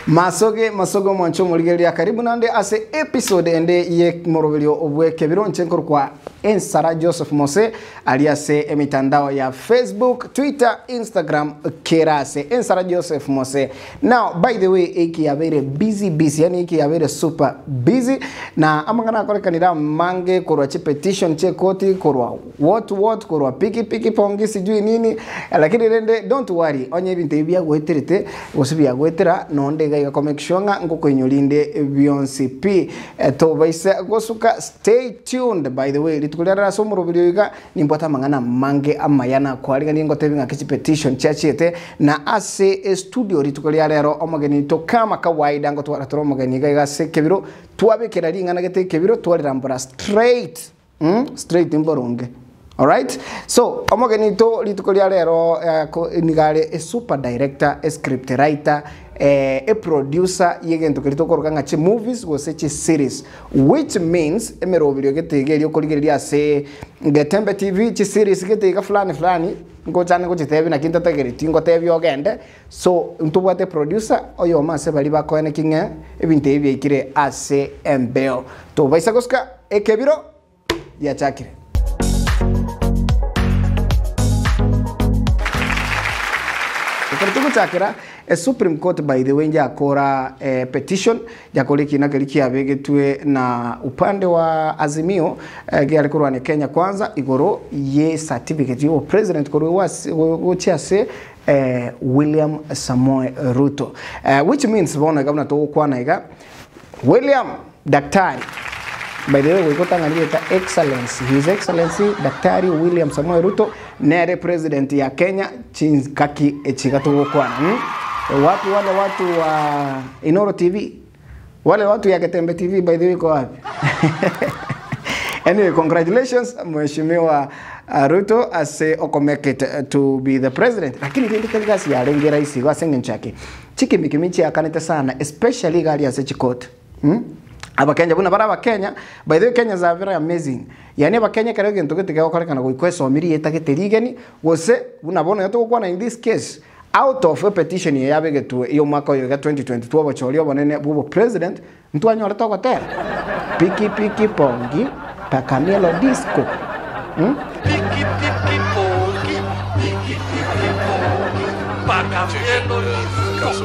Masogo mwancho muligeria karibu nande ase episode ende ye morovelio obwe kebiro nchenkoro kwa Ensara Joseph Mose alias emitandao ya Facebook, Twitter, Instagram kerase Ensara Joseph Mose. Now by the way iki ya very busy yani iki ya very super busy na amangana kore kanira mange korwa che petition che koti korwa what korwa piki pongi sijui nini lakini rende don't worry onye binte bya gweterete gosibya gwetera nonde ga komekshonga ngoko inyolinde Beyonce P to baisa gosuka stay tuned. By the way litukulera somoro video iga nimbota mangana mange amayana kwali ngani ngote nga kichi petition chachete na ase studio litukulera rero omageni to kama kawaida ngo twara toro omageni ga se kebiro twabekera ringana gete kebiro twalirambura straight imboronge. Alright, so omogeni to litukolia lero nigale a super director, a script writer, a producer yegento kelito korokanga che movies go sechi series, which means emero video gete gelio koligeria se Getembe TV chi series gete ga fulani ngo chane go chitevi na kinta tageriti ngo tevi ogende so ntubwate producer oyo mase bali bakoene kinge ebinte ebi ikire ase embeo to baisa goska ekebiro ya chakire. Chakira a Supreme Court by the way yakora petition yakoliki na keliki abegetwe na upande wa Azimio alikuwa ni Kenya kwanza igoro ye certificate yo president korwa wochiase William Samoei Ruto which means bona gavana to kwana iga William Daktari. By the way, we got Excellency, His Excellency Daktari William Samoei Ruto, nere president ya Kenya, Kaki Echigatu Kwana. Watu wale watu wa Inoro TV, wale watu ya Getembe TV, by the way, kwa wapi? Anyway, congratulations, Mheshimiwa Ruto as make it to be the president. Lakini ndi kazi ya rengera isi wa sengenchake. Chiki mikimichi akanete sana, especially gali ya sechikot. Abakenya buna bara Kenya, by the way Kenyans are very amazing. Yani Abakenya kare gento gete gakore kana goikweso miri yetageterigeni wose unabona yato kwa in this case out of a petition ya begetu iyo mwaka yo 2022 abacholi bonene bubo president ntwanyo leto gotera piki pongi pakamelo disco piki pongi pakamelo disco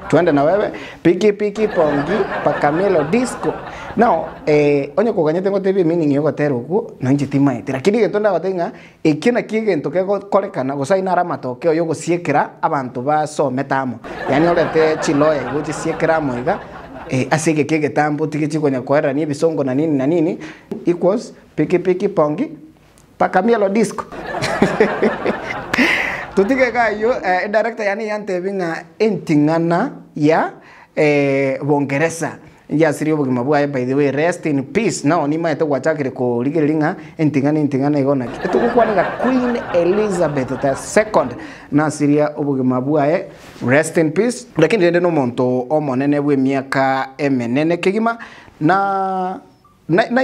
tuende na wewe piki pongi pakamelo disco. Now onye kuganyete ngo TV meaning yo gotero ku na njitima ite lakini gento nda gotenga ikina kigento ke korekana gosaina ara matokeo yo gosiekera abantu basometamo yani olete chiloya go gisiekera moiga asige kege tambo tikichikonya kwera ni bisongo na nini equals piki pongi pakamelo disco. Tutige kayo director yani yante binga entingana ya Bongereza ya sirio bugima bwa by the way rest in peace now ni maete gwachakire ko ligelinga entingana igona tukukwanira Queen Elizabeth II na siria obugima bwa rest in peace lakini rende no monto omonene bwe miaka emenene kigima na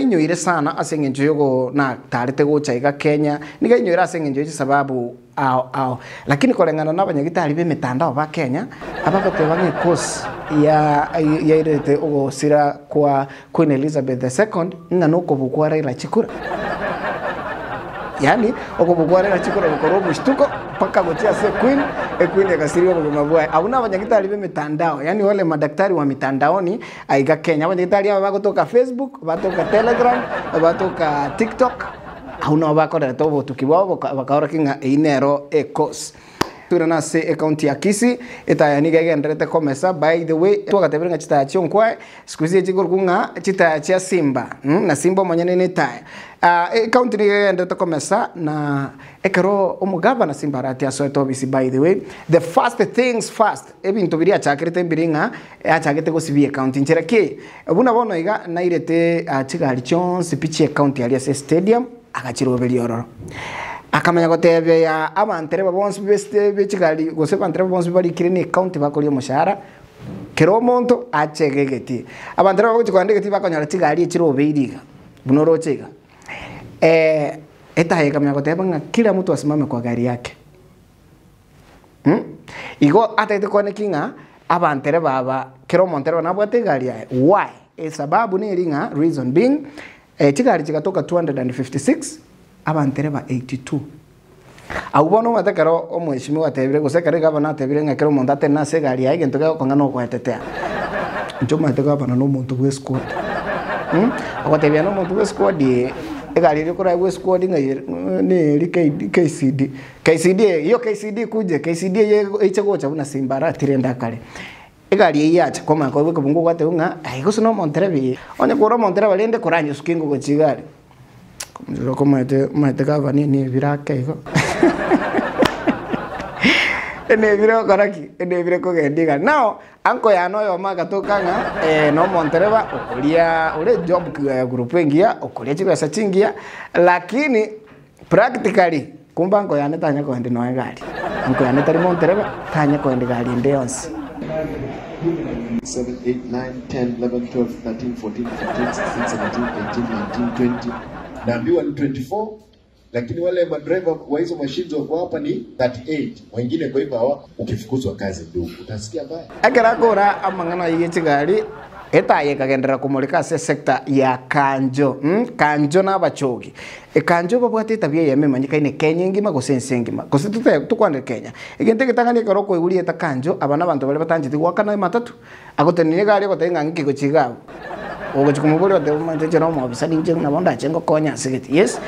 inyoire sana asengenjo yogo na tarete gocha iga Kenya niga inyoira asengenjo sababu lakini kolengana n'abanyagitari be mitandao ba Kenya abakote bange course ya irete ogo sira kwa Queen Elizabeth II ngano ko bukwara ira chikura yani ogo bukwara ira chikura bukoro bushtuko paka gotia se Queen yakasirio kwa mabua abuna abanyagitari be mitandao yani wale madaktari wa mitandaoni aiga Kenya abanyagitari aba kutoka Facebook batoka Telegram batoka TikTok auna bakora tobo tukibabo bakora kinga inero ecos turana se account ya Kisi eta yani gagendrete komesa. By the way twagatebenga chita chionkwa sikuzie chigorgunga chita cha Simba na Simba manyane ne tai account ni gagendrete komesa na ekero omugaba na Simba rati aso etobisi. By the way the first things first ebintu biria chakrete mbiringa achagete go CV account nchereke buna bono iga nairete chigari chon sipichi account ya stadium agachiro beliororo akamenya gotebya ya abantere bonse beste bechigali gose bantere bonse bari kirini account bakori omushahara kero omonto achegegeti abantere bagochikwandika ti bakonyara chigali echirobeiriga bunorochega etahe kamenya gotebya nga kila mtu asimame kwa gari yake igo ataite konekinga abantere baba kero montere nabwate gari yae why sababu ni ringa reason being chigari chikatoka 256 abantere ba 82 abubono matakaro omweshimiwa tebire gusekare gabana tebire ngakero monda tena se gari yae gento kongano kwatetea nchoma ateka bana no muntu we squad akotebya no muntu we squad egari rikora we squad ni KCD iyo KCD kuje KCD ichego cha buna Simbara tirenda kale egari yacha koma ko we kubungu kwate unga aiko sino montere bi onye koro montere balende koranye sukingo ko chigari kumjuro ko mate ka ni birake iko ene biro karaki ene biro ko gendiga now anko ya no yo maga tokanga no montere ba okulia ule job ya group engia okulia chiga sa chingia lakini practically kumba anko ya netanya ko ndi no gari anko ya netari montere ba tanya ko ndi gari ndeonsi 7, 8, 9, 10, 11, 12, 13, 14, 15, 16, 17, 18, 19, 20. Naambiwa ni 24, lakini wale madriver wa hizo machines wako hapa ni 38. Wengine kwa hivyo hawa ukifukuzwa kazi ndugu. Utasikia baya. Akarakora amangana yichi gari etaye kagendera kumulika se sector ya kanjo kanjo na bachogi kanjo babwate tabia ya memanyika ine Kenya ngima gosense ngima gose tukwande Kenya igente kitangani karoko iguri eta kanjo abana bantu bali batanjiti gwakana matatu agotenine gari gotenga ngiki chigabo ogo chikumuburi ote umanje no mo bisani nje na bonda chengo konya sigiti yes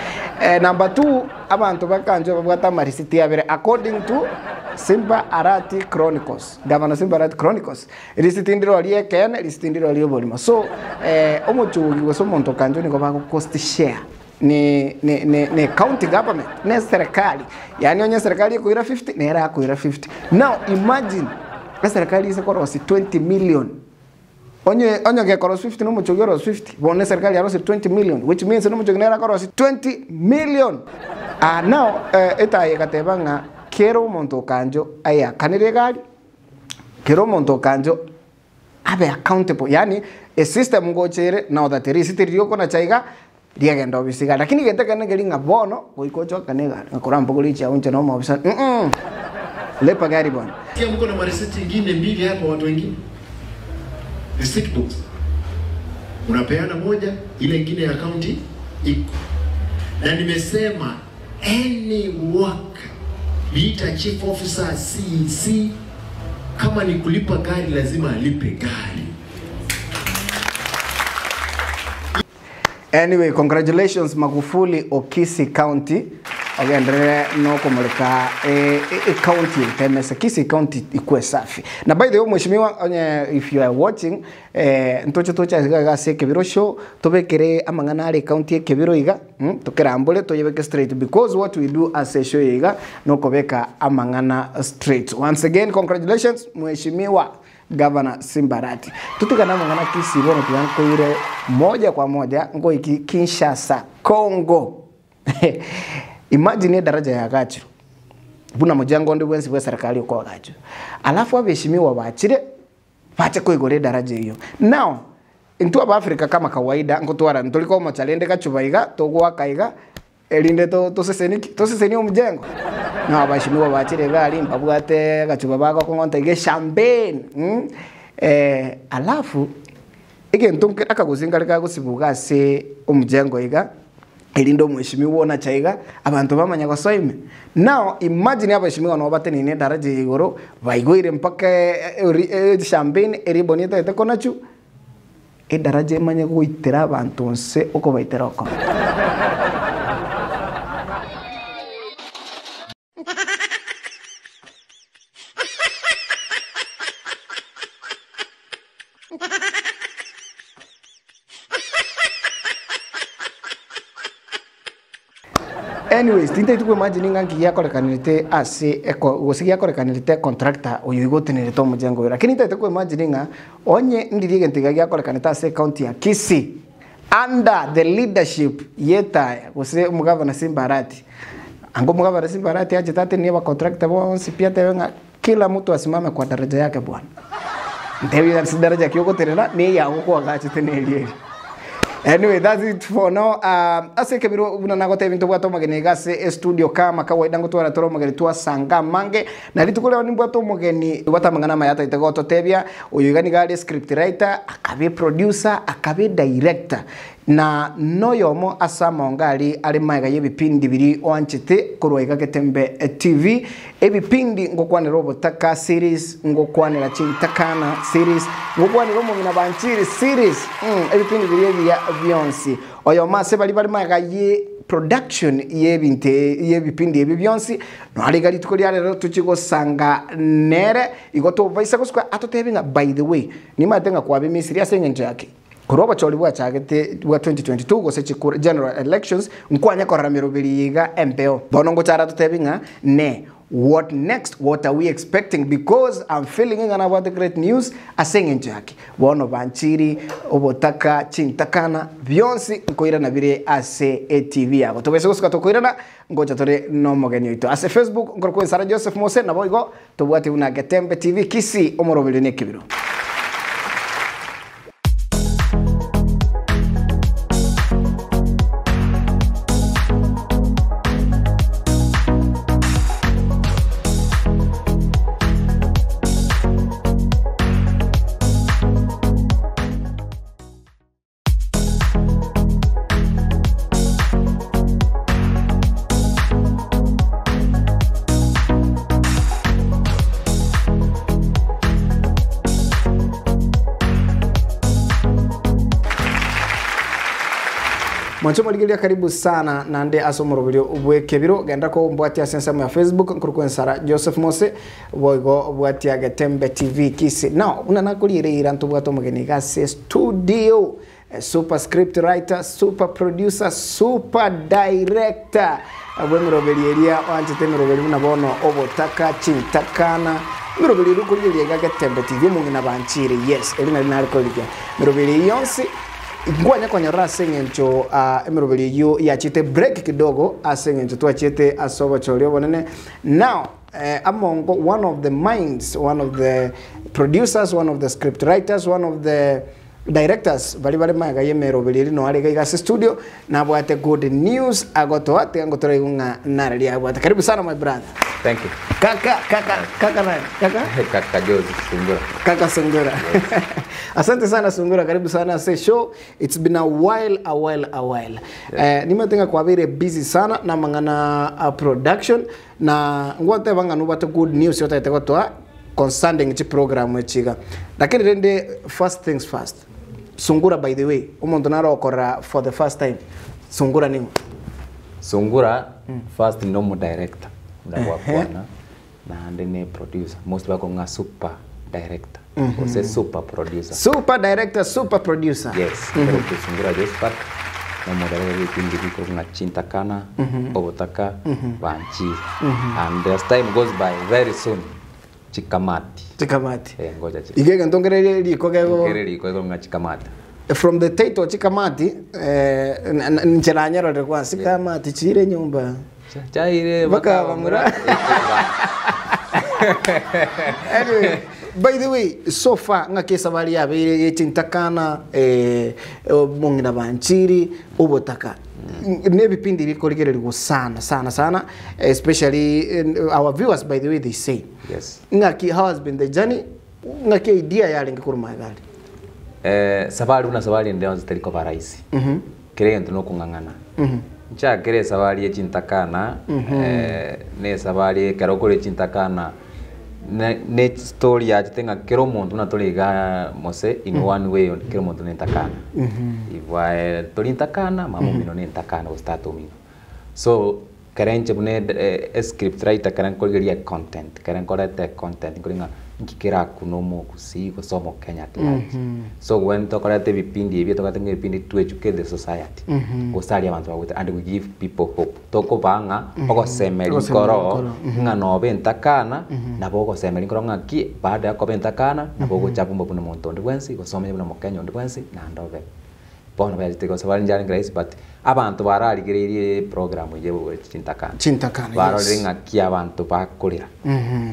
number 2 abantu bakanjo babwata marisiti yabere according to Simba Arati Chronicles Governor Simba Arati Chronicles risitindiro aliye Ken risitindiro aliyo bolima so omuchugi goso monto kanjo niko bako cost share ni county government ne serikali yani onye serikali kuira 50 nera kuira 50 now imagine serikali ise korosi 20 million onye ke korosi 50 no muchugi korosi 50 bone serikali arosi 20 million which means no muchugi nera korosi 20 million now eta yekatebanga kero monto kanjo aya kanire gari kero monto kanjo abe accountable yani a system ngochere na odateri sitirio kona chaiga riagenda obisiga lakini gete kana gelinga bono goikocho kanega ngakurambo golicha unche no mobisa lepa gari bwana kia mko na marisiti nyingine mbili hapo watu wengine receipt books unapeana moja ile nyingine ya account iko na nimesema any work Vita chief officer CEC kama ni kulipa gari lazima alipe gari. Anyway, congratulations Magufuli Okisi County. Ogendere no kumulika county temesa Kisi County ikwe safi. Na by the way mheshimiwa if you are watching ntocho tocha ga se kebiro show tobekere amangana ari county kebiro iga tokerambole toyebeke straight because what we do as a show iga no kobeka amangana straight. Once again congratulations mheshimiwa Governor Simba Arati. Tutikana mangana Kisi bono tuyanko ile moja kwa moja ngo iki Kinshasa Congo. Imagine daraja ya Gachiro. Buna mujango ndi wensi wa serikali uko Gachiro. Alafu abeshimiwa bachire bache kwigore daraja hiyo. Now into aba Africa kama kawaida ngotwara ntoliko mo challenge gachubaiga togwa kaiga elinde to seseni umujengo. Na abashimiwa bachire gari mbabwate gachuba bago kongonta ige champagne. Alafu igento akaguzinga leka gusibuga se umujengo iga elindo mheshimiwa ona chaiga abantu bamanya gosoime now imagine abashimiwa no bateni ne daraja igoro baigwire mpaka champagne eri bonita itekonachu daraja manya guitera abantu nse uko baitera uko anyways tinta tu imagine ngangi ya korekanite ase eko gosigi ya korekanite contractor oyugotenere to mujengo lakini tinta tu imagine nga onye ndiri gentiga ya korekanite ase county ya Kisii under the leadership yeta gose mugavana Simba Arati ango mugabara simbarati aje tate ni ba contractor bonsi pia tewenga kila mtu asimame kwa daraja yake bwana ndewi ya daraja kioko terera ni ya uko agache teneli. Anyway, that's it for now. Ase kebiro unanago te bintu bwato magene gase studio kama kawaida ngo twara toro magene twa sanga mange na litukule ni bwato mageni watamangana mayata itegoto tebia uyugani gali script writer akabe producer akabe director na noyomo asama ngali ari maiga yebipindi biri wanchite kurwaiga Getembe TV ebipindi ngokwanira obotaka series ngokwanira Chintakana series ngokwanira Omongina Banchiri series ebipindi biri ya Beyonce oyo mase bali maiga ye production yebipindi ebi byonsi no ali gali tukoli rero tuchigo sanga nere igoto vaisa kuswa atotebinga by the way ni matenga kwa be Misiri asengenje yake kuroba choli bwa chagete bwa 2022 gose chikura general elections nkwanya korra mirobiri yiga MPO bonongo chara tutebinga ne what next, what are we expecting, because I'm feeling about the great news asengenje yake bono Banchiri obotaka Chintakana Beyonce nkoira na bire ase TV yako tobese gusuka tokoirana ngoja tore no mogeni ito ase Facebook ngorko Sarah Joseph Mose na boigo tobwate una Getembe TV kisi omorobiri ne kibiro. Mwanchomo ligilia karibu sana nande asomoro video ubweke biro genda ko mbwati ya sensa ya Facebook nkurukwen Sarah Joseph Mose boigo bwati ya Getembe TV kisi now unanakulire irantu bwato mugeni gase studio super script writer super producer super director abwemero belia wanchite mero beli nabono obotaka Chintakana mero beli rukulire ga Getembe TV Omongina Banchiri yes elina linalikolia mero beli yonsi ngwanya kwa nyara sengencho emerobeli yo yachite break kidogo asengencho twachete asoba cholio bonene now among one of the minds, one of the producers, one of the script writers, one of the directors bali maiga yemerobeli no ali ga studio na bwate good news agoto ate angotore unga narali abwate karibu sana my brother. Thank you. Kaka Joseph Sungura. Kaka Sungura. Yes. Asante sana Sungura, karibu sana say show. It's been a while. Yes. Nimetenga kwa vile busy sana na mangana production na ngote banga nubata good news yote itakotoa concerning chi program wechiga. Lakini rende first things first. Sungura by the way, umuntu narokora for the first time. Sungura ni Sungura first no director. Ndawa bwana na ndene producer most wako nga super director or say super producer yes Sungura just part na model kindi biko nga Chintakana obotaka Banchiri and as time goes by very soon Chikamati ngoja igega ndongere liko nga Chikamati from the title Chikamati ncheranyero rekwa Chikamati chire nyumba Chaire baka bamura. Anyway, by the way, so far ngake sabali ya be Chintakana Omongina Banchiri obotaka. Nebipindi bikolegererwa sana especially our viewers by the way they say. Yes. Ngaki how has been the journey? Ngake idea ya lenga kuruma gali. Sabali ndio zitaliko baraisi. Kile ndio kungangana. Cha kere sabali Chintakana ne sabali karokole Chintakana ne story ya tenga kero muntu na toliga Mose in one way kero muntu nentakana iwa tolintakana mamu mino nentakana ustato mino so karenche bune script writer karan kolgeria content karan kolete content kulinga ngikira kunomo kusigo somo Kenya clients so when to kolete vipindi ebi to katenge vipindi to educate the society osali abantu with and we give people hope toko banga oko semeli koro ngano bentakana na boko semeli koro ngaki baada ya ko bentakana na boko chapumba bune muntu ndwensi ko somenya bune Kenya ndwensi na ndobe bono bayitego sabari njani grace but abantu bararigiririe program yebo Chintakana barore ngaki abantu bakorera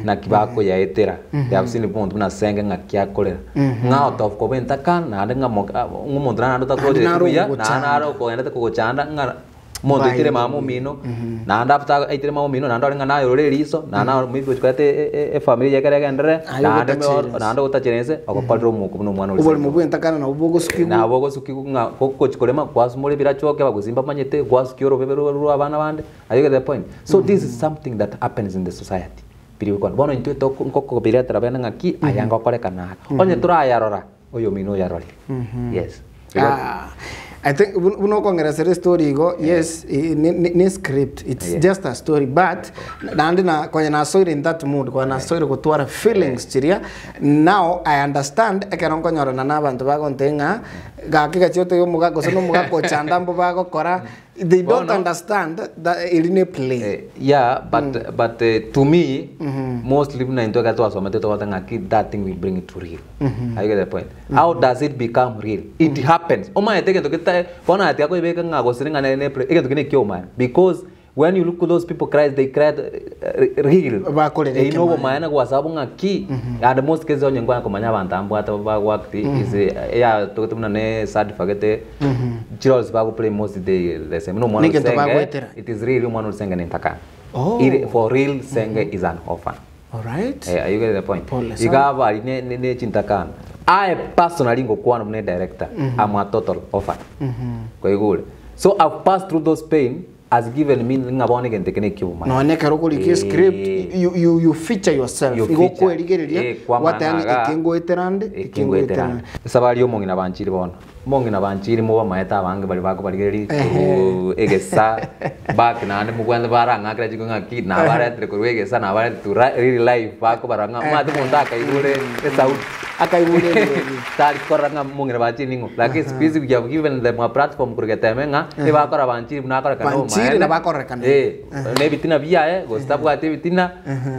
na kibako yaetera yabusini bontu na senge ngaki akorera ngao top ko Chintakana na anda ngumuntu na ndo takoje na naro ko enda ko chanda ngara mondo itire mamo mino na anda afta itire mamo mino na ndo nga nayo riso na na mibi kwate family yakare gendere na ndo utachirense akokolro mu kuno mwana uri mu Chintakana na ubogo suki na ubogo suki nga ko chikolema kwasumule birachoke baguzimba manyete kwasukiro bebero abana bande are you get the point so this is something that happens in the society biri kwa bono into to nkoko bira trabana ngaki ayanga korekana onye turayarora oyo mino yarori yes I think uno kongereza story go yes ni script it's just a story but nandi na kwenye na story in that mood kwa na story kutwara feelings chiria now I understand ekerongo nyoro na nabantu bagontenga gakika chote yo mugago sono mugago chandambo bagokora they don't understand that iline play but to me mostly na into gato asomete to watanga that thing we bring it to real I get the point how does it become real it happens oma eteke to kita bona ati ako ibeka ngago siringa na play eke to kine kioma because when you look at those people cry they cried real ino maana kwa sababu ngaki and most cases onye ngwana komanya abantu ambo ata ba wakti is ya to tumna ne sad fagete chiros ba go play most the same no mwana senge it is real mwana senge ni Chintakana for real senge is an orphan all right you get the point igaba ne Chintakana I personally go kwa no director I'm a total orphan kwa igule so I've passed through those pain has given me ngabone gente kene kiuma no ne karo kuri script you feature yourself ngo kwerigereria watanga ikingo eterande sabali yo mongina banchiri bona mongina banchiri mo bamaeta abange bali bako baligeri egesa back na ande mugwanda baranga kra jigo ngaki na bare tre kurwegesa na bare tu real life bako baranga mate mondaka igure esau akaibule tari koranga mongina banchiri ningo like species we have given them a platform kurgetemenga e bakora banchiri na kora kano na bakora kano ne bitina bia gostabu ate bitina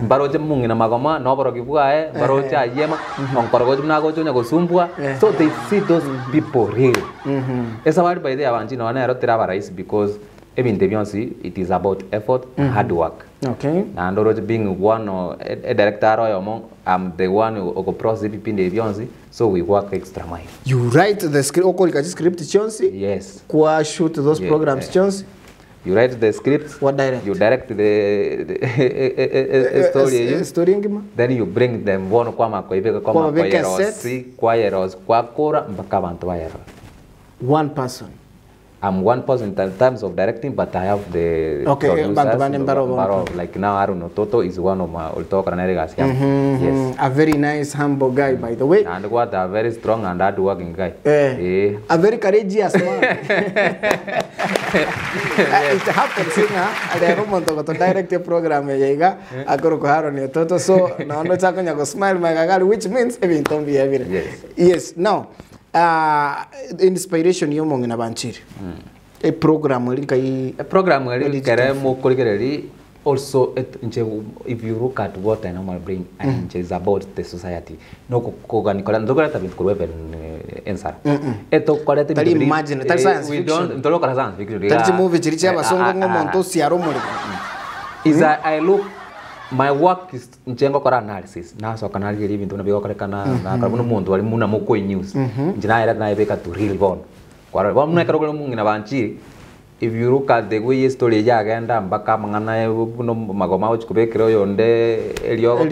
baroje mongina magoma no baro kibua baroje ayema ngonkorogo na gojo nya gosumbua so they see those people real esa bari by the abanchi no na erotera barais because even the Beyonce it is about effort and hard work okay and already being one a director or I'm the one who go process in the Beyonce so we work extra mile you write the script okoli script Chonsi yes kwa shoot those programs Chonsi you write the script what direct you direct the story ngima then you bring them one kwa makoibe kwa kwa yeros kwa kora mpaka abantu bayero one person I'm one person in terms of directing, but I have the producers. Like now, Aruno Toto is one of my Ulto Kanaregas. Yes, a very nice, humble guy, by the way. And what a very strong and hard-working guy. A very courageous man. It happens, I don't to direct a program. I go to Haron Toto, so now no talking. I smile, my God, which means everything don't be evident. Yes, now. Inspiration yo mongina banchiri a program wali kare mo kolgereri also if you look at what I normally bring and is about the society no ko Nicola ndogara tabit ko webe ensara eto kwalete tali imagine tali science we don't ndolo kara science fiction tali movie chiricha basongo ngomonto siaro muri is I look my work is njengo kora analysis na so kanali ri bintu na biko kana na karbono muntu wali muna moko news njina era na ibeka to real gone kwara wa muna karogolo mungina banchi if you look at the way story ya agenda mbaka mangana buno magoma uchikubekero yonde eliogo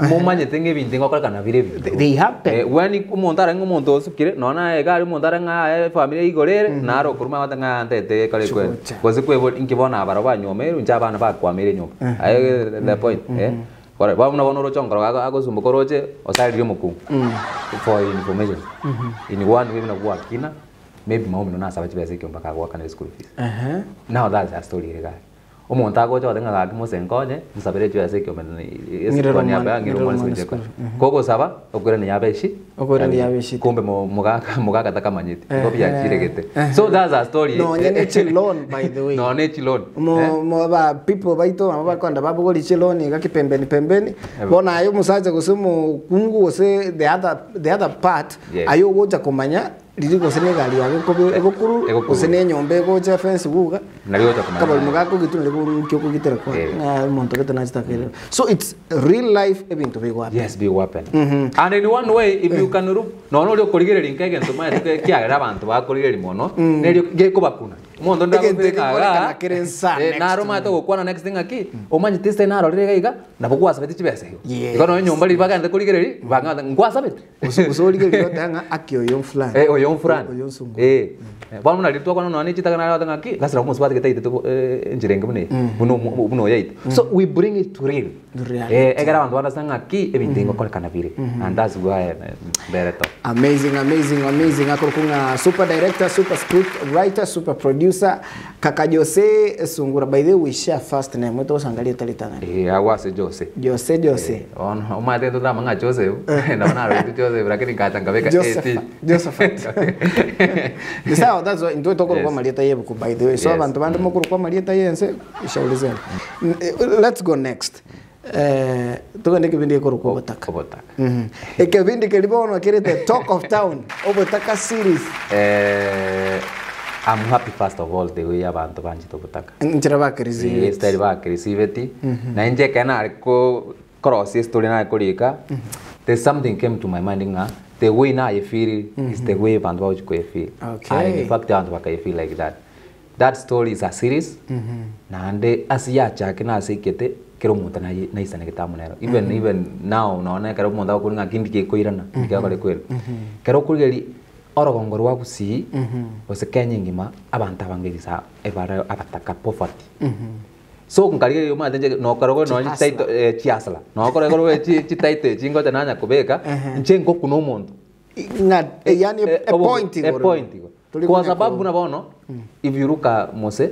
mumanye tenge bintu ngokora kana vile they happen when kumontara ngomonto osukire nona egari montara nga family igorere naro kuruma watanga ndete kale kwe kozi kwebo inkibona abaro banyomero njabana bakwamire nyoma the point kwara bamuna bonoro chongoro agosumbo koroje osali muku for information in one way na kuakina maybe maume no nasaba chibese kyo mpaka kwa kana school fees now that's a story rega omuntu agocho wadenga gaki musenkoje nsabere chibese kyo esikonya aba ngiro mwanzo cheko koko saba okore ni yabeshi kumbe mugaka takamanyite ko bya kiregete so that's a story no nyene chilon by the way no ne chilon mo ba people baito aba kwanda babugoli chilon gaki pembeni bona ayo musaje kusumu kungu se the other part ayo goja komanya Riri gosene gari yake ko egokuru gosene nyombe go cha fence guga nalio ta kuma kabal mugako gitu ndiko kyoko gitera kwa monto ketana chitakere. So it's real life ebintu big happen. Yes, big happen. And in one way, if you can no kurigere linkage ntuma kyagira abantu bakurigere mono neryo geko bakuna mondo ndagomeka naro mato gukwana next thing aki omanyi tiste naro rirega nabugwasa beti chibese ikono nyomba libaga ndakurigere banga ngwasa beti usorigere yotanga akyo fulani oyo fulani bwana muna litwa kono nani chitaka naro ngaki lasira kumusubati ketaite to njirenge buno yait. So we bring it to real egara abantu understand aki ebintingo kolekana bire and that's why bereto. Amazing akokunga super director, super script writer, super producer Kaka Jose Sungura. By the way, we share first name. Mweto usangalia talitanga. Awase Jose. Jose. Omate ndo dama nga Jose. Naona rotu Jose lakini katanga beka Josephat. Nisao that's why ndo tokoro kwa Marieta yebu by the way. So abantu bandi mukuru kwa Marieta yense shaulizeni. Let's go next. Tugende kibindi ko Obotaka. Ekibindi kelibono kiri the talk of town Obotaka series. I'm happy first of all the way abantu banjito Obotaka. Nchira bakirizi. Yes, tari bakirisiveti. Na nje kana ariko cross story na kolika. There's something came to my mind nga. The way na I feel is the way abantu bauko feel. Okay. In fact abantu baka feel like that. That story is a series. Na ande asiya chake na asikete kero muntu na isana kitamunero. Even now naona kero muntu akuringa kindi ke koirana. Kikakole kweli. Kero kurigeri orogongoro wa kusi osekenya ngima abantu abangirisa ebara abataka poverty. So kunkarige yo matenje no karogo no chitaito chiasala. No karogo chitaito chingo tananya kubeka nchengo kuno muntu. Yani a point. Kwa sababu nabono if you look at Mose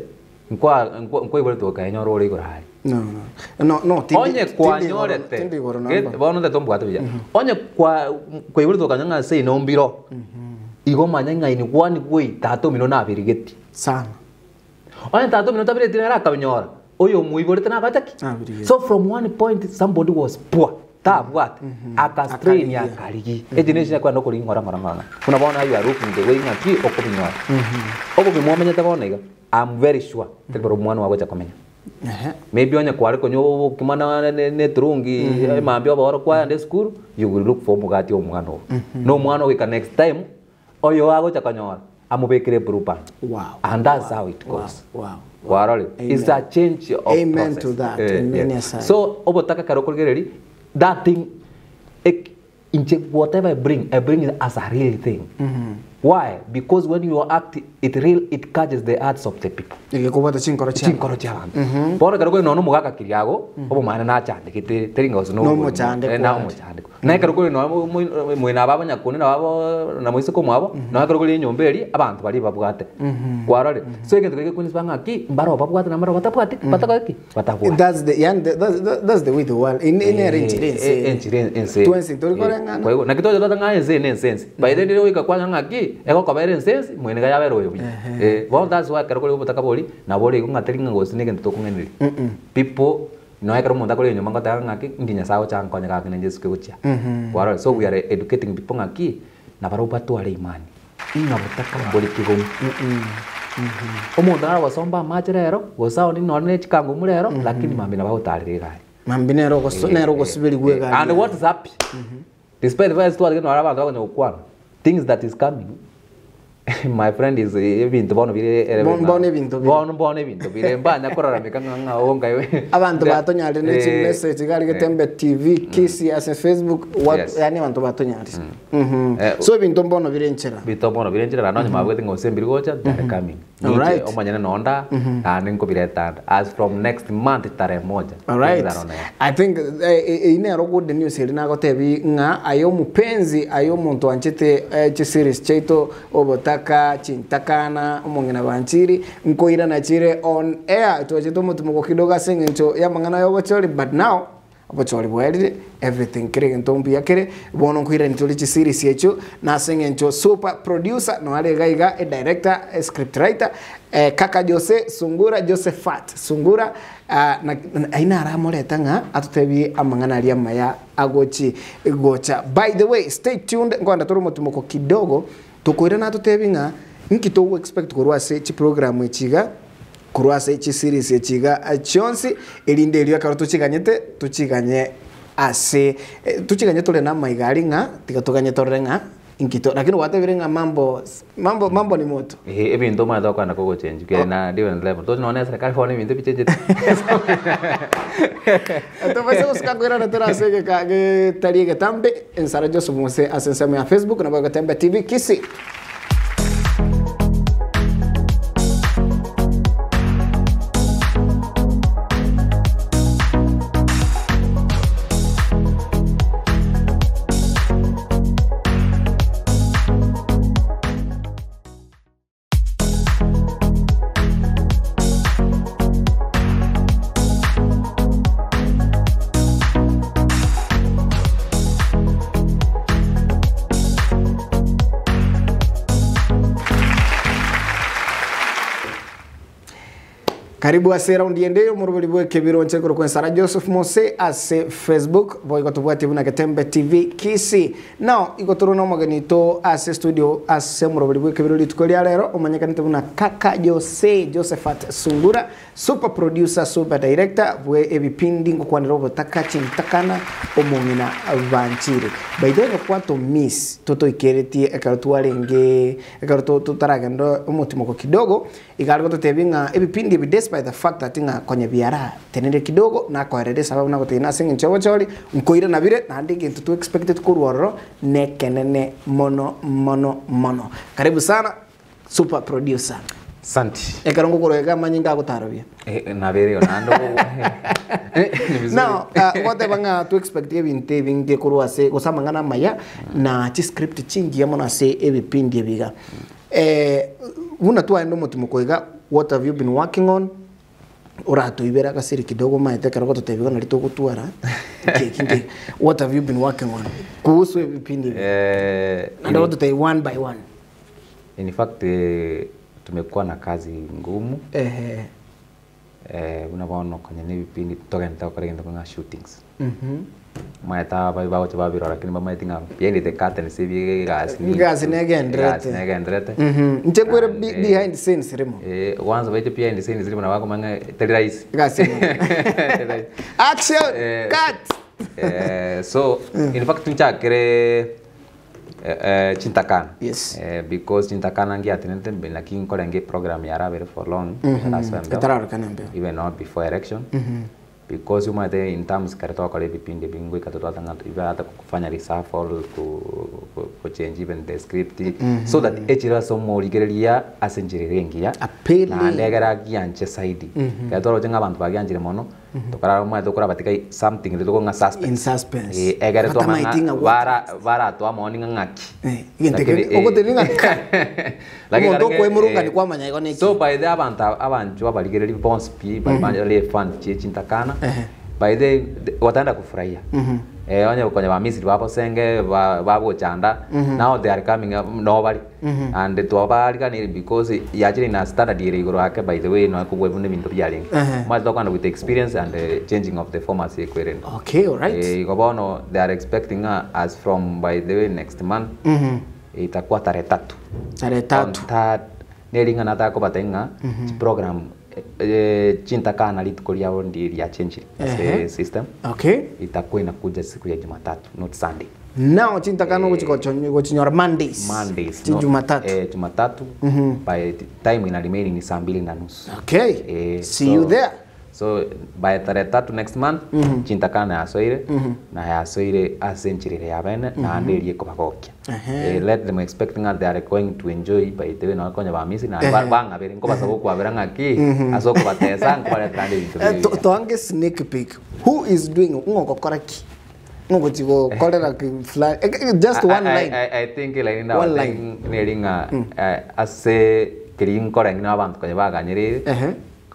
nkwa ibole to ka nyoro ri gorari. No. Onye kwa nyorete. Bono de tombo atu ya. Onye kwa ibole to ka nyanga sei no mbiro. Igo manyanga ini kwani kwe tato mino na birigeti. Sana. Onye tato mino tabireti na raka nyora. Oyo muibole tena bataki. So from one point somebody was poor. What? Aka strain ya karigi. Generation kwa nokori ngora. Kuna bona you are looking the way ngati okubinyora. Obo bimomenya tabonega. I'm very sure telboro mwana wago cha komenya. Maybe onye kwari konyo kimana ne trungi mambi oboro kwa ande school you will look for mugati omwana. No mwana we can next time oyo wago cha kanyora. Amubekere brupa. Wow. And that's how it goes. Wow. Waroli. It's a change of Amen process. to that. So Obotaka karokolgereri that thing whatever I bring it as a real thing. Why? Because when you act it catches the hearts of the people. Ikikubata chinkoro cha. Bora karoko no mugaka kiriago obo mana na chande kite teringa oso no mo chande na karoko no mwina baba nyakuni na babo na moise ko mwabo na karoko nyomberi abantu bali babwate kwarore so ikintu kike kunis banga ki mbaro babwate na mbaro batapwate batakaki batakwa. That's the way the world in incidents tuensi torikorenga kwa hiyo na kitojo tatanga ense by the way ikakwanya ngaki ego kabere sense mwene ga yabero yo well that's why karoko Obotaka boli na boli ko ngateringa ngosi nege ntokungeniri people no ekaro munda kole nyoma ngata ngaki nginya sawo chankonya ka kene Jesu kuchia waro so we are educating people ngaki na baro batu ale imani ina Obotaka boli kigom omunda wasomba machrero gosawo ni none chikango murero lakini mambi na bautarire gari mambi nero gosubiri gwe gari and what is up despite the fact that no araba ndo nyokwana things that is coming. My friend is even bono bire bono bintu bire mbanya korora mikanga onga we abantu batonyale ne message gari getembe TV kisi as Facebook what yani abantu batonyale so bintu bono bire nchera no nyama bwete ngose mbiri gocha they're coming right omanyana nonda and nko bire tanda as from next month tare moja. All right, I think ine ro good news irina gotebi nga ayo mupenzi ayo muntu anchete chi series cheito Obotaka chintakana umongena banchiri nkoira na chire on air tuachito mutumo kidoga sengencho ya mangana yo gochori but now abochori bwelire everything kire ntombi yakire bono nkoira nitoli chi series yecho na sengencho super producer no ale gaiga a director a script writer Kaka Jose Sungura Josephat Sungura na aina aramoreta nga atutebi amangana ali amaya agochi gocha. By the way, stay tuned ngwanda toro mutumoko kidogo tukwira na tutebinga nkito we expect kurwa se chi program echiga kurwa se chi series echiga chionsi elinde elio karo tuchiganye ase tuchiganye tole na maigari nga tigatuganye torenga inkito lakini watebirenga mambo ni moto ebintu ma dokana ko change ke na different level to no na serikali phone bintu bicheje to vai ser uskakwira na tera se ke tari ke tambe en Sarah Joseph Mose asensema ya Facebook na Boga Tembe TV Kisii. Karibu ase round yende murubuli bwe kebiro nchekoro kwa Sarah Joseph Mose ase Facebook boy kotubwati buna Ketembe TV Kisii. Now ikotoro no maganito ase studio ase murubuli bwe kebiro litukolia lero omanyekanite buna Kaka Josephat Sungura, super producer, super director bwe ebipindi ngokwanira obotaka chintakana omongina abanchire. By the way kwato miss toto ikereti ekarotwalenge ekarotutaraga umutima ko kidogo ikalgo totebinga ebipindi by the fact that inga kwenye biara tenende kidogo na koherede sababu na kotina singi nchobochori mkoira na bire na ndingi ntutu expected kurworo nekenene mono. Karibu sana super producer. Santi. Ekarongo kurega manyinga gutarobia. Na bere onando. Now, what banga to expect ebinte kurwa se kosamangana maya na chi script chingi yamona se ebipindi biga. Una tu ando mutumo koiga. What have you been working on? Urato ibera kasiri kidogo maite karako totebiwa na litoko tuara. What have you been working on? Kuhusu vipindi. Ndio watu tai one by one. In fact tumekuwa na kazi ngumu. Unaona kwenye vipindi tokenda kwa shootings. Maeta baba chababiro lakini mama itinga yendi te kata sibi gas negendrete ntekwere behind the scenes remo once baite behind the scenes remo na wako manga tedrais gas action cut so in fact tunchakere Chintakana. Yes. Because Chintakana ngi atinente lakini kola ngi program ya rabe for long even not before election. Because you might in terms karatoa kwa vipindi bingu ikatotoa tanga hata kufanya reshuffle ku change even the script so that echira somo ligerelia asenjirirengia na ndegera gianche saidi katoro jenga abantu bagianjire mono tokara mwa tokora batika something litoko nga suspense in suspense egere to manga bara to amoni ngaki ngente okotelinga lakini ndo kwemurunga ni kwa manya ikone so by the abantu abaligereli bonds pi by le fund Chintakana by the wataenda kufurahia onye kwenye bamisiri babo senge babo chanda now they are coming up nobody and to abali because yachiri na standard ire igoro ake by the way no kubwe ne bintu byalinga mas dokana with experience and changing of the formats equerent. Okay, all right. Gobono they are expecting as from by the way next month itakuwa tarehe 3 nelinga natako batenga program Chintakana litukolia ndi ya change system. Okay. Itakuwa inakuja siku ya Jumatatu, not Sunday. Now Chintakana gochinyora Mondays. Jumatatu. Jumatatu. By the time ina remaining ni saa 2:30. Okay. See you there. So by tarehe 3 next month Chintakana asoire na yasoire asenchirire yabene na nderie kubagokia. Let them expecting that they are going to enjoy by the way na konya bamisi na banga bere ngo basabo kwabera ngaki asoko batesa ngwale trande bintu. To ange sneak peek. Who is doing ngoko koraki? Ngoko tigo kolera fly just one line. I think like in one line nelinga ase kirin koreng na abantu konya baganyire.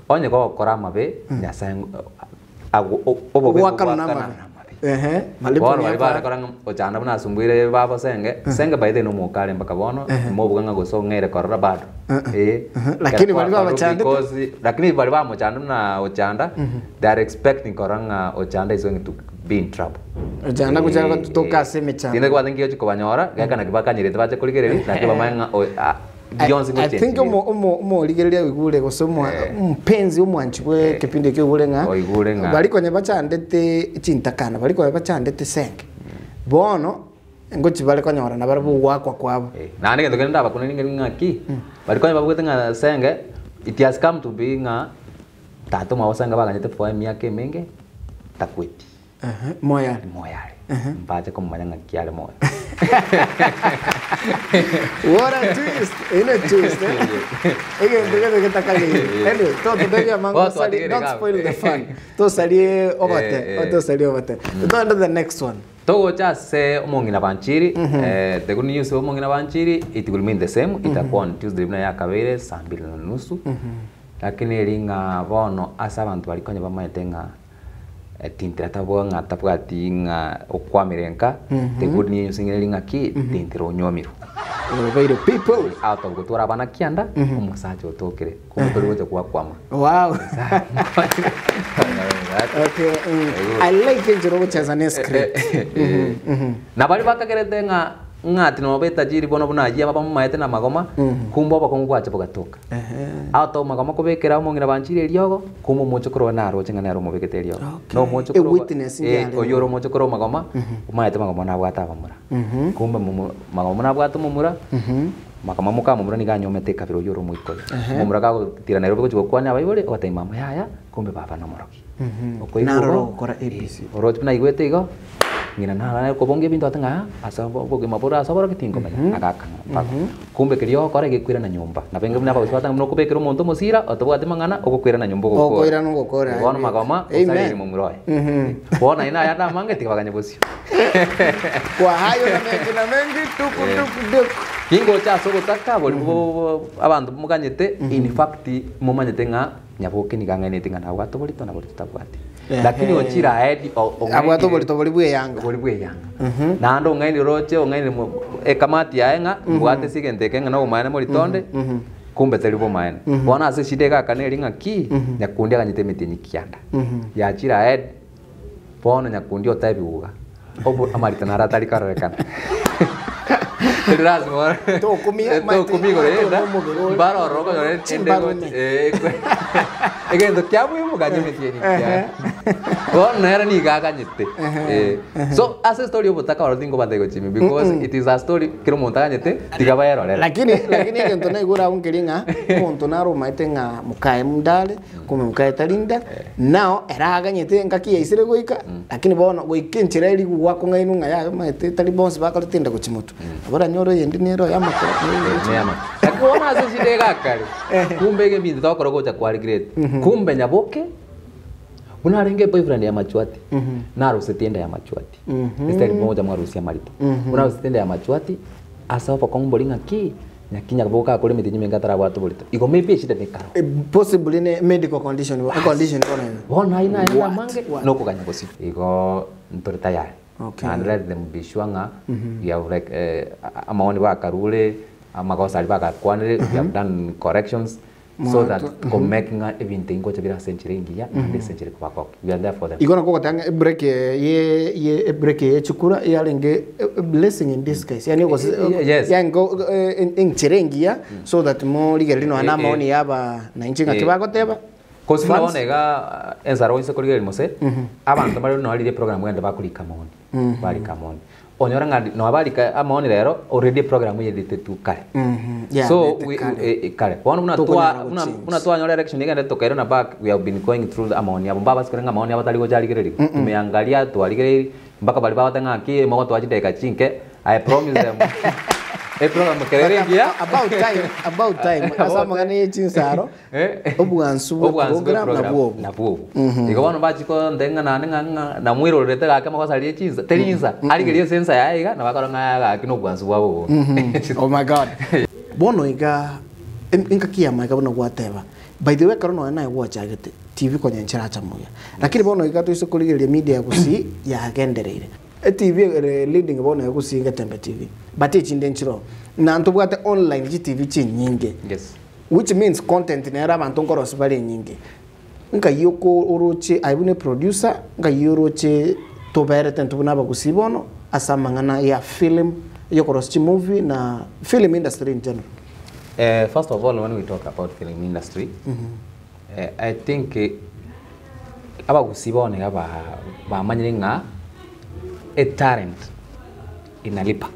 Onye ko kora mabe nyasango obo wakana mabe malipo bono ni bari apa? bara koranga ochanda buna sumbuire baba senge baide no mukale mpaka bono mobuganga gusongere korora bado Lakini bari baba chanda lakini bari baba mochanda na ochanda they are expecting koranga ochanda is going to be in trouble. Ochanda kuchara kutoka seme chanda. Tinde kwa thingi ocho banyora gakana kibaka nyirete bache kuligereri na kibamanga I think umo ligereria wigure gusomwa mpenzi umwanchi we kipindi kyo gulenga bali kwenye bachandete chintakana bali kwenye bachandete senge bono ngochi bali kwenye ora na bari bugwakwa kwabo na ndege ndogenda ndaba kuninga ngaki bali kwenye babwete nga senge it has come to be nga tato mawasanga baganyete for miaka mingi takweti moyale mpache kumanya ngaki ale moya. What a twist! In a twist, again, together get a kali. Anyway, today mango sali. Don't spoil the fun. To sali over there. To sali over there. Go on to the next one. Togo cha se omongi na banchiri. The good news omongi na banchiri. It will mean the same. Itakuwa on Tuesday na ya kabere saa 2:30. Lakini ringa bono asa abantu bali kwenye bamaitenga tintira tabwa nga tapwati nga okwamirenka the good news ngelinga ki tintira onyomiro the people out of gutwara bana kianda umusaje otokere kumutoliwe kwa kwama. Wow. Okay. I like it jero chaza ne script. Na bali bakagerete nga ngati no beta jiri bono bunaji aba maete na magoma kumbo bakongwa acha bogatoka auto magoma kubekera omongira banchire ryogo kumo mochokoro na ro chenga na ro mobekete ryogo no mochokoro oyoro mochokoro magoma maete magoma na bwata bamura kumbe magoma na bwata mumura magoma muka mumura ni ganyomete kabiro yoro muiko mumura ga tira na ro ko kwani abayore otai mama yaya kumbe baba na moroki okoiko kora ABC oro na igwete igo ngina na ko bonge bintu atanga asa boge mapura asa bora kitingo manya akaka kumbe kiriyo kore gikwira na nyumba na penga mna bawishwata mno kubekera umuntu musira otobwate mangana okukwira na nyumba gukora okwira no gukora bona magoma usari mu muroye bona ina ya namange tikabaganye bosio kwa hayo na mengi tuku kingo cha sogo taka boli abantu muganyete in fact mumanyete nga nyaboke ni ganga neti ngana wato boli tona boli tabwate lakini ochira head abwato boli bwe yanga na ndo ngaini roche ngaini ekamati yaenga bwate sigenteke ngana umaana moli tonde kumbe telibo maana bona ase shideka kaneli ngaki nyakundi aganyete mitini kianda ya chira head bona nyakundi otabiuga obo amarita nara tali karekana Lazima to kumigo renda baro roko yore tende again the kyabu mu ganye metieni kya on era ni gaga nyete so as a story obutaka oro dingo bandego chimi because it is a story kiro montaga nyete tigaba yero lakini ngento na igura ungelinga monto naro maitenga mukae mundale kume mukae talinda now era aganyete ngaki yaisire goika lakini bona goikenchira iri gwako ngainu ngaya maite tali bonse bakalutinda kuchimoto abara nyoro yendi nero yamakora nyama akuona asishidega kale kumbe ge bintu tokoro gocha kwali great kumbe nyaboke unarenge boyfriend ya Machwati na rusetienda ya Machwati style moja mwarusi ya Marito una rusetienda ya Machwati asa fa kombolinga ki nyakinya boka kole mitinyi mengatara watu bolito iko maybe shida nekaro possibly in medical condition bona ina mange no kuganya bosi iko ntorita ya and let them be sure nga you have like amaoni ba karule amakosa ali baka kwanire you have done corrections so that making everything go to be a century ingia and the century kwa we are there for them igona ko tanga break ye break ye chukura yalenge blessing in this case yani was yango in chirengia so that mo ligerino ana maoni yaba na inchinga kibako teba kosina onega enzaro inse koligeri mose abantu bari no ali program wenda bakulika maoni bari kamoni onyora ngadi no abalika amaoni rero already program yedite tu kare so we kare bona una tua nyora election ngende tokairo na back we have been going through the amaoni abo baba sikurenga amaoni abo taligo jaligereri tumeangalia tu aligereri mpaka bali baba tanga ki mo to ajide ka chinke I promise them program kererengia about time asa magana yechinsaro obuansu program na buo iko bano bachiko ndenga na mwiro rete ga kama kwasa liechinza telinza aligerie sensa yaiga na bakaro nga kino buansu bwabo oh my god bono iga inka kiyama iga bono gwateba by the way karono na watch agete TV kwa nyenchera chamuya lakini bono ikato iso kuligeria media kusi ya gendereire TV leading bono yakusinga Tembe TV but ichinde nchiro na ntubwate online TV chi nyinge yes which means content nera abantu nkorosi bali nyinge nka yoko uruche aibune producer nka yuroche tobere tentubuna bakusibono asamangana ya film yokorosi movie na film industry in general. First of all, when we talk about film industry, I think aba kusibone aba manyiringa a talent inalipa.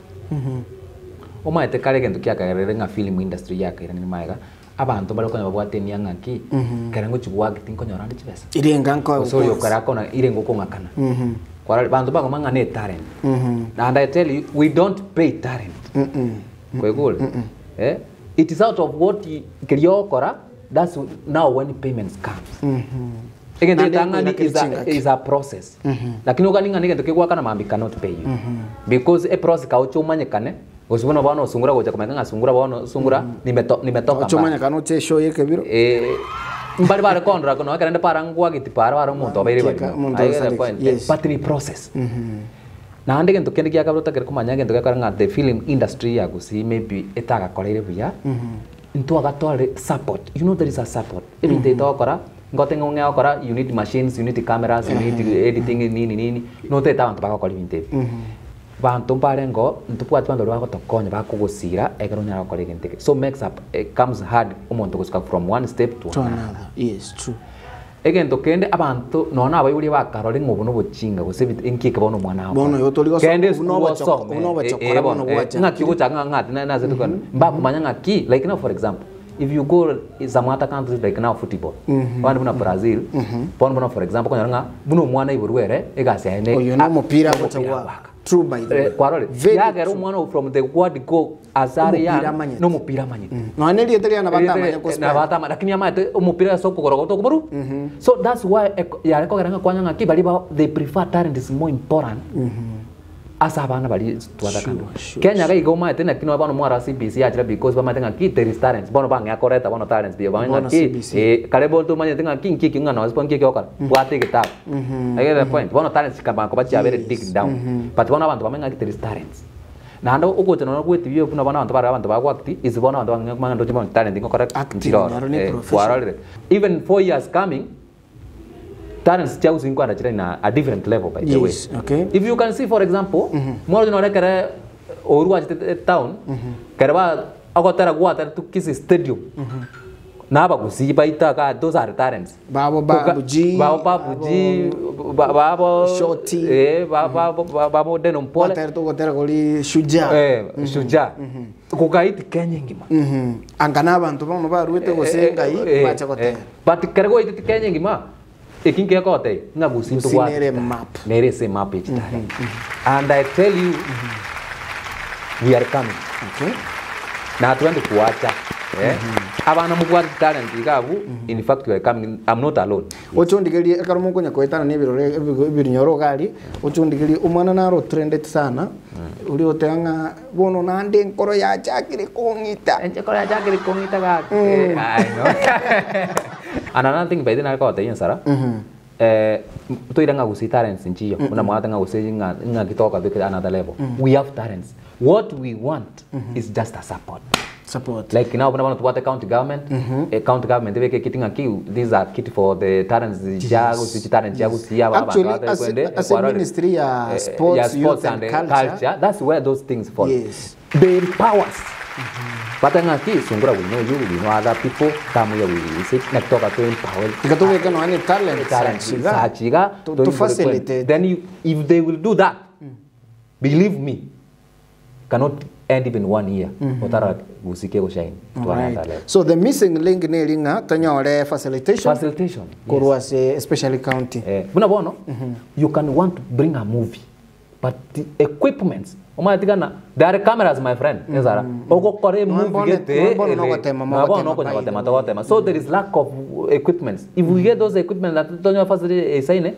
Oma etekale kento kia kagerenga film industry ya kaira ni maiga abantu bali konya babwate nyanga ki karango chugwa gitin konya randi chibesa. Irenga nko so yo karako na irengo ko ngakana. Kwa bantu bango manga ne talent. And I tell you we don't pay talent. Kwa goal. It is out of what you kora. That's now when payments comes. Again, the tangani is a process. Lakini ukaninga nige tukigwa kana mambi cannot pay you. Because a process kaucho manyekane. Usibona bano sungura goja kumanga sungura bano sungura nimetoka. Kaucho manyekano che show yeke biro. Mbali bale kondra kono akarende parangwa gitipara waro muntu abaire bali. But the process. Na ande gento kende kia kabota kere kumanya gento karanga the film industry ya gusi maybe etaga koreire buya into agatware support. You know there is a support every day to kora ngote ngonge akora you need machines, you need cameras, you need editing nini no te ta bantu bakakora ibinte bantu parengo ntupwati bantu bagotokonya bakugusira egaronya akora igente so makes up it comes hard umuntu gusika from one step to another. Yes, true. Again, to kende abantu nona abayuri bakarole ngobuno bucinga gusebita inkike bono mwana wako bono yotoliko kende uno bachokora bono bwacha ngaki gucanga ngati na zetu kana mbakumanya ngaki like now for example if you go some other countries like now football bana buna Brazil bana for example konyanga buno mwana iburwere egasi ene oyo no mupira bachagwa true by the way kwarole yagera umwana from the word go azari ya no mupira manyi no aneli etelia na batama na batama lakini amate umupira soko korogo to kubaru so that's why yare ko garanga kwanya ngaki bali they prefer talent is more important asa abana bali tuada kando Kenya ga igoma tena kino abana mwara CBC achira because bama tenga ki there is talent bono bang yakoreta bono talents bio banga ki kale bonto manya tenga kinki ngana wasipon ki okara wate gitap I get the point bono talents kama ko bachi abere dig down but bono abantu bamenga ki there is talents na ndo uko tena no kweti bio kuna bana abantu bara abantu bagwakti is bono abantu banga ndo chimo talent ngo correct even 4 years coming talents chau singwa na chira a different level by the way. Okay. If you can see for example, more than kare oru at town, kareba agotara guata to kiss stadium. Na ba kusi baita ka those are talents. Babo babuji, babo shoti, babo denom pole. Gotera goli shuja. Shuja. Kukaiti Kenya ngima. Angana abantu bano ba ruete gosenga yi bacha gotera. But karego iti Kenya ngima. Ekin kia kote nga businto wa nere se map and I tell you we are coming na tuende kuacha abana mugwati talent igabu in fact we are coming. I'm not alone. Ochondigeli akarumo konya kwetana ne birore binyoro gali ochondigeli umwana naro trended sana uri otanga bono nande nkoro ya chakiri kongita ga I know. And another thing by the na ko tayin sara to iranga gusi talents nchiyo una mwata nga gusi nga kitoka to another level. We have talents. What we want is just a support. Like now when I want to what county government, county government they getting a key. These are kit for the talents actually as a ministry sports youth and culture, that's where those things fall. Yes. They empower us. But ngaki sungura we know you, we know other people tamu ya we say naktoka to empower ikatoke kana ani talent to facilitate. Then if they will do that, believe me, cannot end even 1 year otara gusike go shine to another level. So the missing link nelinga tanyore facilitation korwase especially county buna bono you can want to bring a movie but the equipments omatikana there are cameras my friend ezara ogo kore movie gete so there is lack of equipments. If we get those equipment that tonyo facility sign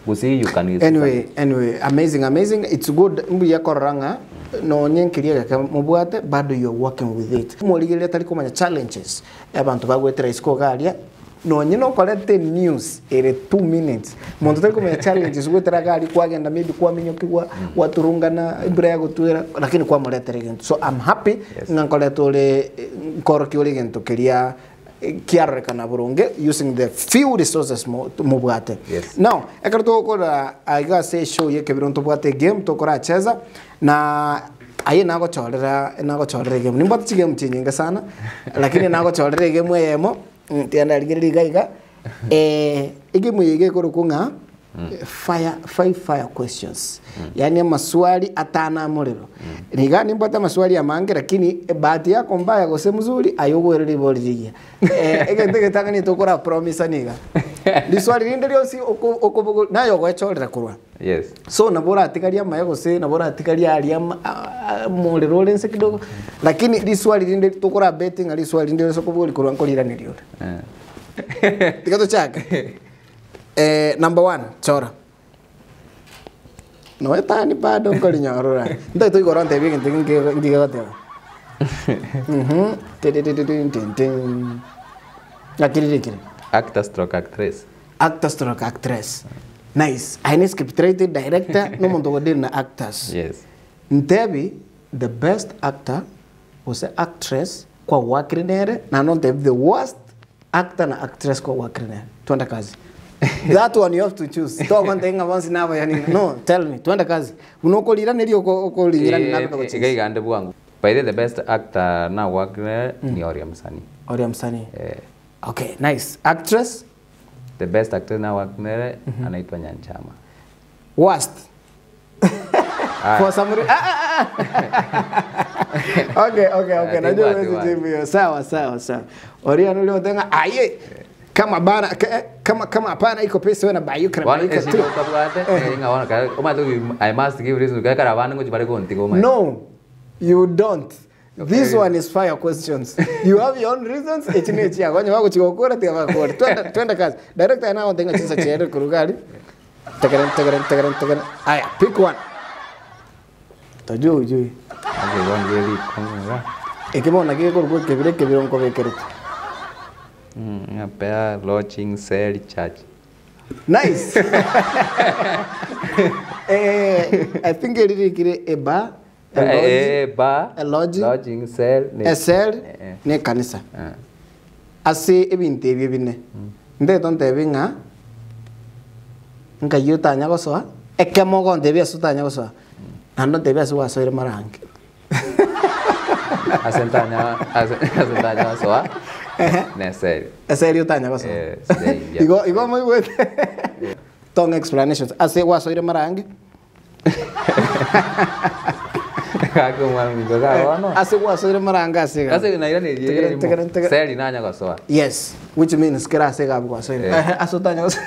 we see you can use anyway amazing it's good mbu yakoranga no nyenkiria ka mubwate bado you're working with it muligire tali kumanya challenges abantu bagwetera isiko galia no nyino kolete news ere 2 minutes muntu tari kumenya challenge zugutera gari kwagenda maybe kwaminyokigwa waturungana ibura ya gutwira lakini kwa muletere gento so I'm happy ngankolete ule koroki ule gento keria kiarekana burunge using the few resources mubwate now ekarto gukora aiga se show ye kebiro ntubwate game tokora cheza na aye nago chorera game nimba tsi game chinyinga sana lakini nago chorera game yemo tianda ligiriga iga game yige kurukunga five questions yani maswali atana muliro niga nimbata maswali ya mange lakini bahati yako mbaya gose mzuri ayogwerere boliria egende tanga ni tokora promise niga ndi swali rinde ryosi okobogo nayo gwechorera kurwa so nabora atikaria maye gose nabora atikaria aria muliro lense kidogo lakini ndi swali rinde tokora betting ali swali rinde sokoboli kurwa nkolira nilio tikato chaka number 1 chora no etani bado ngoli nyorora ndo to igoro ntebe ngi gote nakiri actor stroke actress nice aine scriptwriter director no muntu godina na actors ntebi the best actor was an actress kwa wakrinere na non the worst actor na actress kwa wakrinere twenda kazi. That one you have to choose. To one thing once never yani. No, tell me. Twenda kazi. Unokolira neri okolingira ni nabe kucheza. Igande bwangu. By the best actor na wakre ni Oria Msani. Oria Msani. Okay, nice. Actress? The best actor na wakre anaitwa Nyanchama. Worst. For some Okay. Najua wewe jibu. Sawa. Oria nulio tenga aye. Kama bana kama hapana iko pesa wewe na bayu kama iko tu. I must give reason kaka bana ngo jibare ko ntigo mai. No. You don't. Okay. This one is fire questions. You have your own reasons. Etinechi yako nyama kuchikokora tia kwa. Twenda kazi. Director ana ondenga chisa chere kurugari. Tagaran. Aya, pick one. Tajui. Okay, one really konga. Ekimona kiko kebire onko bekerete. Pair lodging sale charge. Nice. I think it is a bar. A lodging sale. A sale. Ne kanisa. Ase ebinte bibine. Nde tonte binga. Nka yuta nyago soa. Ekemo gon debia suta nyago soa. Ando debia soa soire marange. Asentanya soa. Ne serio. Serio tanya koso. Igo muy bueno. Tong explanations. Ase wa soire marange. Kako mami goga no. Ase wa soire marange ase. Ase na ira ni ye. Seri nanya koso. Yes, which means kira ase ga kwa soire. Aso tanya koso.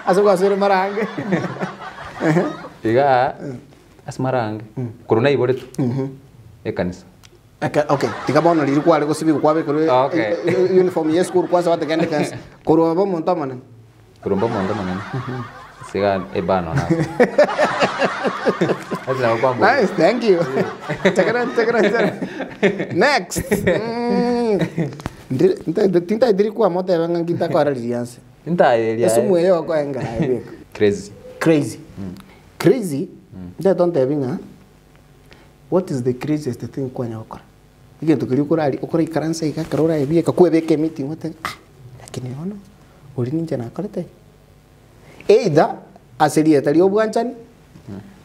Aso wa soire marange. Iga asmarange. Kuruna ibore tu. Ekanisa. Okay, tikabona liri kwale ko sibi kwabe ko uniform yes kur kwanza wate kende kansa ko robo monta manan siga ebano na nice, thank you. Takaran next tinta diri kwa moto yanga ngita kwa ralianse tinta elia eso muyo kwa ngara crazy nda don't having what is the craziest thing kwa nyakora igento kiri kurari ukora ikaransa ikakarora ebie kakwebeke meeting wote lakini ono uri ninja na korete either aseria tari obwanchani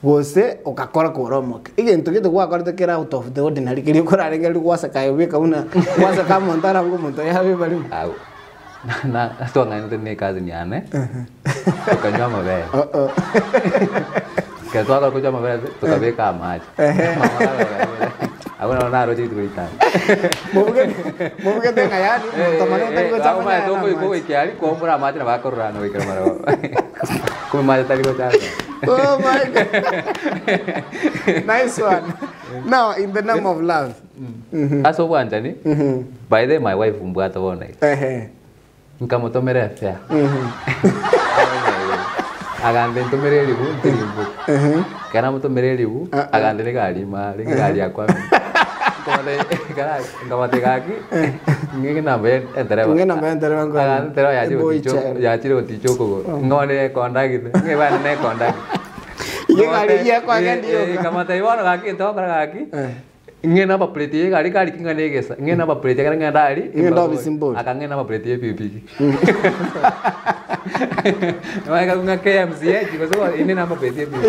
gose ukakora koromoke igento gito kwa korete kera out of the ordinary kiri kurari ngari kwasa kayo kauna kwasa kama ntara ngo muntu yabe bali na twanga nte kazi nyane tukanywa mabele que toda cosa me ve toca ver cama agora não roji tu kita mungkin tenga ya teman tadi ko chama ya to ko que ali ko mura mate na va correr no ikra maro ko mate tadi ko chama oh my god nice one now in the name of love aso bwanja ni by the my wife mbwata bona nkamoto mere afya agande ntomere libu ntilimbu kana mutomere libu agande ne gali mali gali akwa ngamate gaki Ngene namba entere. Ngene namba entere wangu. Entere ya chiro tichoko. Ngone konda gitu. Nge bana ne konda. Ye kali ye kwa ndio. Kama taiwana kaki to para kaki. Ngene namba plate ye kali kingane gesa. Ngene namba plate kali nganda ali. Ngenda bisimbo. Akangene namba plate ye pipi. Waka kunga KMC chiko so ini namba plate ye pipi.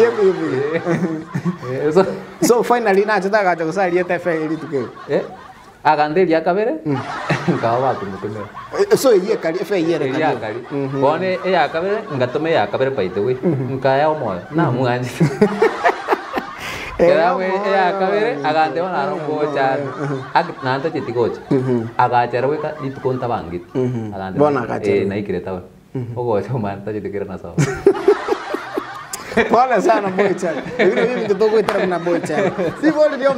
So finally na chata ka kusali yete fe ili tuke. Agandeli yakabere ngawa watu mutume. So ye kali fe ye re kali. Bone yakabere ngatome yakabere by the way. Nkaya omoyo na muanji. Kera we yakabere agande ona rongo cha. Nanta chitikocha. Agachera we ka itukonta bangit. Agande. Bona kachera. Na ikire tawa. Ogo choma nta chitikira na sawa. Pole sana bocha. Vile mimi kitoko itara na bocha. Si boli dio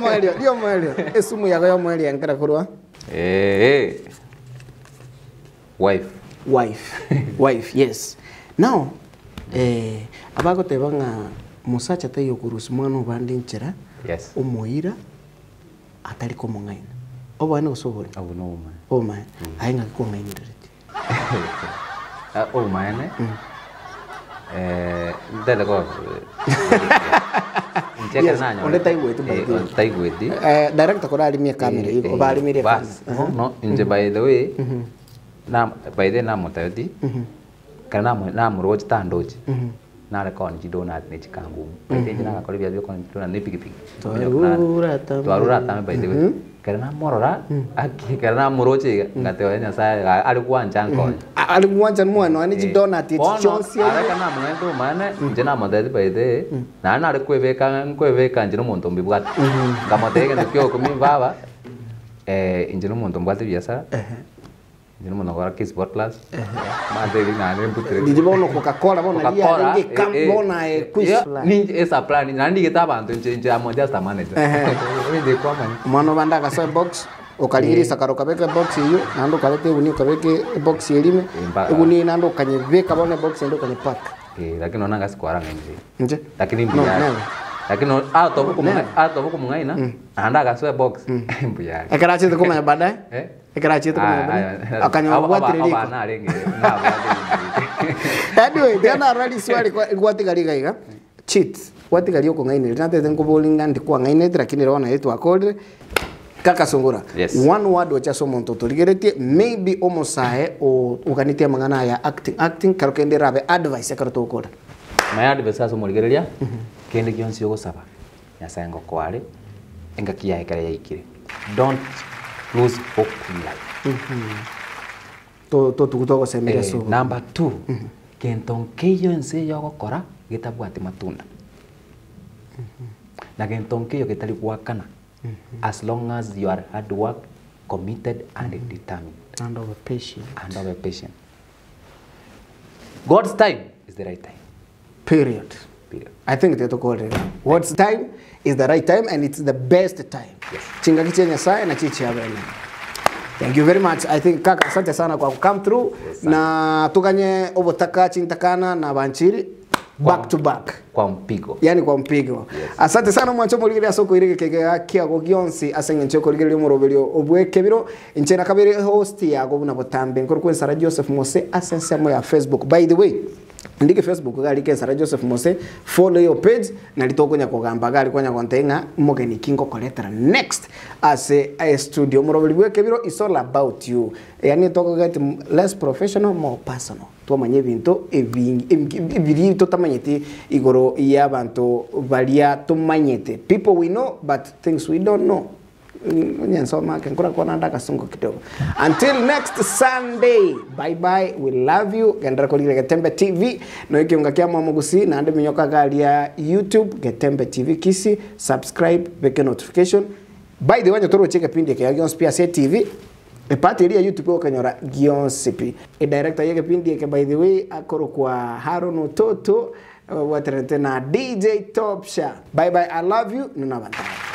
mwelio. Esumu yako yo mwelio ngara kurwa. Wife, yes. Now, abago tebanga musacha tayo kurusumano bandinchera. Yes. Omoira atari ko mongaina. Obana usobona. Abu no man. Oh man. Ainga ko ngaina direct. Oh man. Dale ko. Yes, onde taigweti. Director ko dali mi camera iko bali mi bas. No, inje by the way. By the name mutayoti. Kana namu roji tandoji. Na le kon ji donat ne chikangu. By the na ko bia ko donat ne piki. Tuarura tame by the way. Karena morora aki karena muroche ngatewa nya saya ali kuanjang kon. Ali kuanjang mwana ani ji donat ti chonsi. Ara kana mwana mana jena model by the na ali kweveka njino monto mbibwat. Ngamotege ndikyo kumi baba njino monto mbwate biasa. Njino mono gora kiss sport class. Madeli na ne putre. Ndibono Coca-Cola bona lia nge kambona quiz. Ni esa plan nandi kitaba ndo nje amoja sta manager. Ndi kwa mani. Mwana banda ka soy box okaliri sakaro kabeke box iyo nando kalete uni kabeke box elime uni nando kanyeveka bona box ndo kanye pack. Lakini onanga sikwara nje. Lakini mbia. Lakini out of kumungaina anda ka soy box mbia. Ekarachi tukuma baadaye? Ekarachi tukuma. Akanya watu liko. Anyway, tena rally swali kwa tigaliga iga. Cheat. Wati gali yoko ngaine. Nate tengo bowling ndi kwa ngaine lakini rona yetu akode. Kaka Sungura. Yes. One word wacha somo ntoto ligerete maybe omosae o uganitia mangana ya acting karokende rabe advice akaroto koda. My advice aso moligereria. Kende kionsi yogo saba. Nyasaye ngokwale. Enga kiyae kare yaikire. Don't lose hope in life. To tukutoka semira so. Number 2. Kenton keyo ense yogo kora gitabwate matunda. Na kenton keyo getali kuwakana. As long as you are hard work, committed and determined. And over patient. God's time is the right time. Period. I think they call it. God's time is the right time and it's the best time. Yes. Chinga kichenya sai na chichi abeli. Thank you very much. I think kaka asante sana kwa come through. Yes, na tukanye obotaka chintakana na banchiri back to back. Kwa mpigo. Yani kwa mpigo. Yes. Asante sana mwancho muligire soko irige kege kia go gionsi asenge nchoko ligire murovelio obweke biro nchena kabere host ya go na botambe nkoro kwa Sara Joseph Mose asense mo ya Facebook. By the way, ndike Facebook gali ke Sara Joseph Mose, follow your page na litokonya kugamba gali konya kontenga mogeni kingo collector next as a studio murovelio kebiro is all about you. Yani toko get less professional, more personal. Twamanye bintu ebiri totamanyete igoro yabantu balia tumanyete. People we know but things we don't know. Nyansoma kenkura kona ndaka sungo kidogo. Until next Sunday. Bye bye. We love you. Gendera kolire Getembe TV. No ikiunga kia mwamugusi na ande minyoka gali ya YouTube Getembe TV kisi subscribe beke notification. By the way toro cheke pindi ke Gions PSA TV. Epate ya YouTube okanyora Gions CP. Director yake pindi ke by the way akoro kwa Haron Toto waterente na DJ Top Sha. Bye bye. I love you. Nuna bantaya.